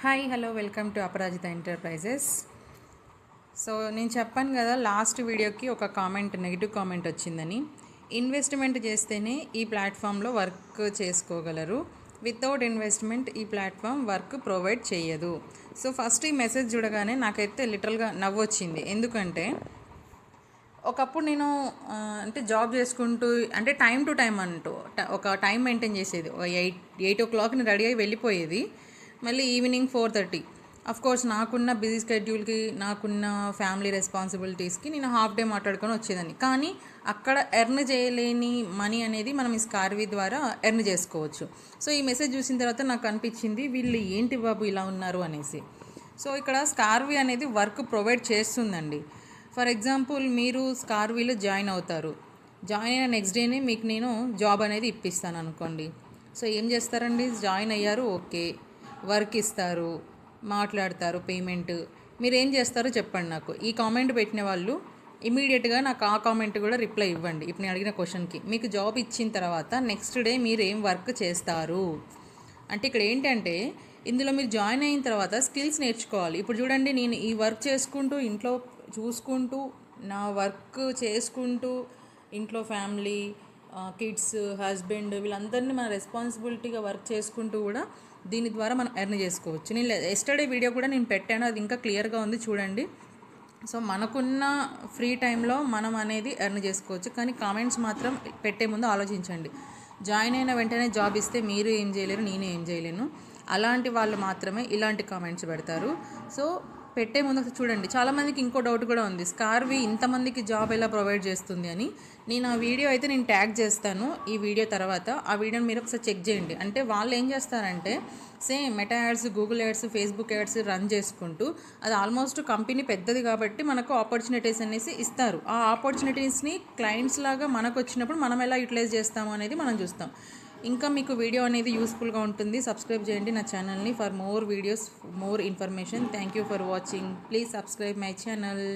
Hi hello welcome to Aparajita enterprises. So నేను చెప్పాను కదా లాస్ట్ వీడియోకి ఒక నెగిటివ్ కామెంట్ వచ్చిందని. ఇన్వెస్ట్మెంట్ చేస్తేనే ఈ ప్లాట్ఫామ్లో వర్క్ చేసుకోగలరు, వితౌట్ ఇన్వెస్ట్మెంట్ ఈ ప్లాట్ఫామ్ వర్క్ ప్రొవైడ్ చేయదు. సో ఫస్ట్ ఈ మెసేజ్ చూడగానే నాకైతే లిటరల్గా నవ్వొచ్చింది. ఎందుకంటే ఒకప్పుడు నేను అంటే జాబ్ చేసుకుంటూ అంటే టైం టు టైం అంటూ ఒక టైం మెయింటైన్ చేసేది. 8 o'clockని రెడీ అయ్యి వెళ్ళిపోయేది, మళ్ళీ ఈవినింగ్ 4:30. కోర్స్ నాకున్న బిజీ స్కెడ్యూల్కి, నాకున్న ఫ్యామిలీ రెస్పాన్సిబిలిటీస్కి నేను హాఫ్ డే మాట్లాడుకొని వచ్చేదాన్ని. కానీ అక్కడ ఎర్న్ చేయలేని మనీ అనేది మనం ఈ స్కార్వీ ద్వారా ఎర్న్ చేసుకోవచ్చు. సో ఈ మెసేజ్ చూసిన తర్వాత నాకు అనిపించింది, వీళ్ళు ఏంటి బాబు ఇలా ఉన్నారు అనేసి. సో ఇక్కడ స్కార్వీ అనేది వర్క్ ప్రొవైడ్ చేస్తుందండి. ఫర్ ఎగ్జాంపుల్, మీరు స్కార్వీలో జాయిన్ అవుతారు. జాయిన్ అయిన నెక్స్ట్ డేనే మీకు నేను జాబ్ అనేది ఇప్పిస్తాను అనుకోండి. సో ఏం చేస్తారండి, జాయిన్ అయ్యారు, ఓకే, వర్క్ ఇస్తారు, మాట్లాడతారు, పేమెంట్. మీరు ఏం చేస్తారో చెప్పండి నాకు. ఈ కామెంట్ పెట్టిన వాళ్ళు ఇమీడియట్గా నాకు ఆ కామెంట్ కూడా రిప్లై ఇవ్వండి. ఇప్పుడు నేను అడిగిన క్వశ్చన్కి మీకు జాబ్ ఇచ్చిన తర్వాత నెక్స్ట్ డే మీరు ఏం వర్క్ చేస్తారు అంటే, ఇక్కడ ఏంటంటే ఇందులో మీరు జాయిన్ అయిన తర్వాత స్కిల్స్ నేర్చుకోవాలి. ఇప్పుడు చూడండి, నేను ఈ వర్క్ చేసుకుంటూ, ఇంట్లో చూసుకుంటూ, నా వర్క్ చేసుకుంటూ, ఇంట్లో ఫ్యామిలీ, కిడ్స్, హస్బెండ్ వీళ్ళందరినీ మన రెస్పాన్సిబిలిటీగా వర్క్ చేసుకుంటూ కూడా దీని ద్వారా మనం ఎర్న్ చేసుకోవచ్చు. నేను ఎస్టర్డే వీడియో కూడా నేను పెట్టాను, అది ఇంకా క్లియర్గా ఉంది చూడండి. సో మనకున్న ఫ్రీ టైంలో మనం అనేది ఎర్న్ చేసుకోవచ్చు. కానీ కామెంట్స్ మాత్రం పెట్టే ముందు ఆలోచించండి. జాయిన్ అయిన వెంటనే జాబ్ ఇస్తే మీరు ఏం చేయలేరు, నేను ఏం చేయలేను. అలాంటి వాళ్ళు మాత్రమే ఇలాంటి కామెంట్స్ పెడతారు. సో పెట్టే ముందు చూడండి. చాలామందికి ఇంకో డౌట్ కూడా ఉంది, స్కార్వీ ఇంతమందికి జాబ్ ఎలా ప్రొవైడ్ చేస్తుంది అని. నేను ఆ వీడియో అయితే నేను ట్యాగ్ చేస్తాను ఈ వీడియో తర్వాత. ఆ వీడియోని మీరు ఒకసారి చెక్ చేయండి. అంటే వాళ్ళు ఏం చేస్తారంటే same meta ads, Google ads, Facebook ads run చేసుకుంటూ, అది ఆల్మోస్ట్ కంపెనీ పెద్దది కాబట్టి మనకు ఆపర్చునిటీస్ అనేసి ఇస్తారు. ఆ ఆపర్చునిటీస్ని క్లయింట్స్ లాగా మనకు వచ్చినప్పుడు మనం ఎలా యూటిలైజ్ చేస్తాము అనేది మనం చూస్తాం. ఇంకా మీకు వీడియో అనేది యూస్ఫుల్గా ఉంటుంది. సబ్స్క్రైబ్ చేయండి నా ఛానల్ని for more videos, more information. Thank you for watching. Please subscribe my channel.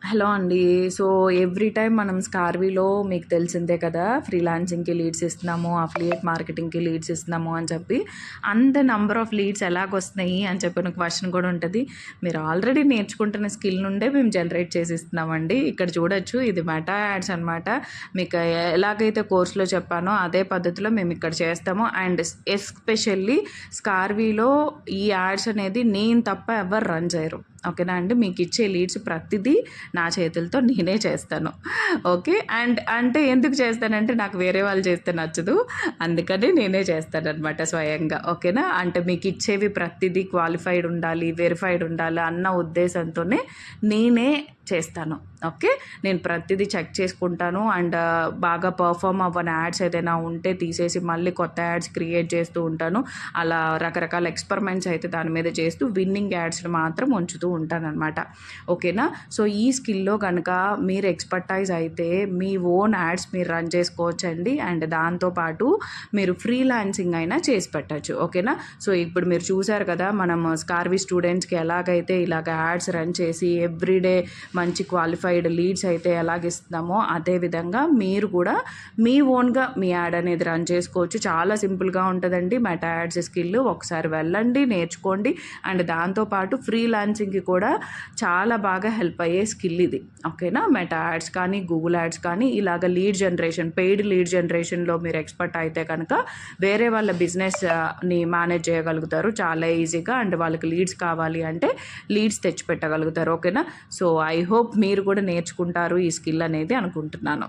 Hello అండి. సో ఎవ్రీ టైం మనం స్కార్వీలో మీకు తెలిసిందే కదా, ఫ్రీలాన్సింగ్కి లీడ్స్ ఇస్తున్నాము, అఫిలియేట్ మార్కెటింగ్కి లీడ్స్ ఇస్తున్నాము అని చెప్పి. అంత నెంబర్ ఆఫ్ లీడ్స్ ఎలాగొస్తున్నాయి అని చెప్పిన క్వశ్చన్ కూడా ఉంటుంది. మీరు ఆల్రెడీ నేర్చుకుంటున్న స్కిల్ నుండే మేము జనరేట్ చేసి ఇస్తున్నామండి. ఇక్కడ చూడొచ్చు, ఇది మెటా యాడ్స్ అనమాట. మీకు ఎలాగైతే కోర్సులో చెప్పానో అదే పద్ధతిలో మేము ఇక్కడ చేస్తాము. అండ్ ఎస్పెషల్లీ స్కార్వీలో ఈ యాడ్స్ అనేది నేను తప్ప ఎవరు రన్ చేయరు, ఓకేనా అండి. మీకు ఇచ్చే లీడ్స్ ప్రతిదీ నా చేతులతో నేనే చేస్తాను, ఓకే. అండ్ అంటే ఎందుకు చేస్తానంటే నాకు వేరే వాళ్ళు చేస్తే నచ్చదు, అందుకని నేనే చేస్తానన్నమాట స్వయంగా, ఓకేనా. అంటే మీకు ఇచ్చేవి ప్రతిదీ క్వాలిఫైడ్ ఉండాలి, వెరిఫైడ్ ఉండాలి అన్న ఉద్దేశంతోనే నేనే చేస్తాను, ఓకే. నేను ప్రతిదీ చెక్ చేసుకుంటాను. అండ్ బాగా పర్ఫామ్ అవ్వని యాడ్స్ ఏదైనా ఉంటే తీసేసి మళ్ళీ కొత్త యాడ్స్ క్రియేట్ చేస్తూ ఉంటాను. అలా రకరకాల ఎక్స్పెరిమెంట్స్ అయితే దాని మీద చేస్తూ విన్నింగ్ యాడ్స్ని మాత్రం ఉంచుతూ ఉంటానన్నమాట, ఓకేనా. సో ఈ స్కిల్లో కనుక మీరు ఎక్స్పర్టైజ్ అయితే మీ ఓన్ యాడ్స్ మీరు రన్ చేసుకోవచ్చండి. అండ్ దాంతోపాటు మీరు ఫ్రీలాన్సింగ్ అయినా చేసి పెట్టచ్చు, ఓకేనా. సో ఇప్పుడు మీరు చూసారు కదా, మనం స్కార్వీ స్టూడెంట్స్కి ఎలాగైతే ఇలాగ యాడ్స్ రన్ చేసి ఎవ్రీడే మంచి క్వాలిఫైడ్ లీడ్స్ అయితే ఎలాగిస్తున్నామో అదేవిధంగా మీరు కూడా మీ ఓన్గా మీ యాడ్ అనేది రన్ చేసుకోవచ్చు. చాలా సింపుల్గా ఉంటుందండి మెటా యాడ్స్ స్కిల్. ఒకసారి వెళ్ళండి, నేర్చుకోండి. అండ్ దాంతోపాటు ఫ్రీలాన్సింగ్కి కూడా చాలా బాగా హెల్ప్ అయ్యే స్కిల్ ఇది, ఓకేనా. మెటా యాడ్స్ కానీ, గూగుల్ యాడ్స్ కానీ, ఇలాగ లీడ్ జనరేషన్, పెయిడ్ లీడ్ జనరేషన్లో మీరు ఎక్స్పర్ట్ అయితే కనుక వేరే వాళ్ళ బిజినెస్ని మేనేజ్ చేయగలుగుతారు చాలా ఈజీగా. అండ్ వాళ్ళకి లీడ్స్ కావాలి అంటే లీడ్స్ తెచ్చిపెట్టగలుగుతారు, ఓకేనా. సో ఐ హోప్ మీరు కూడా నేర్చుకుంటారు ఈ స్కిల్ అనేది అనుకుంటున్నాను.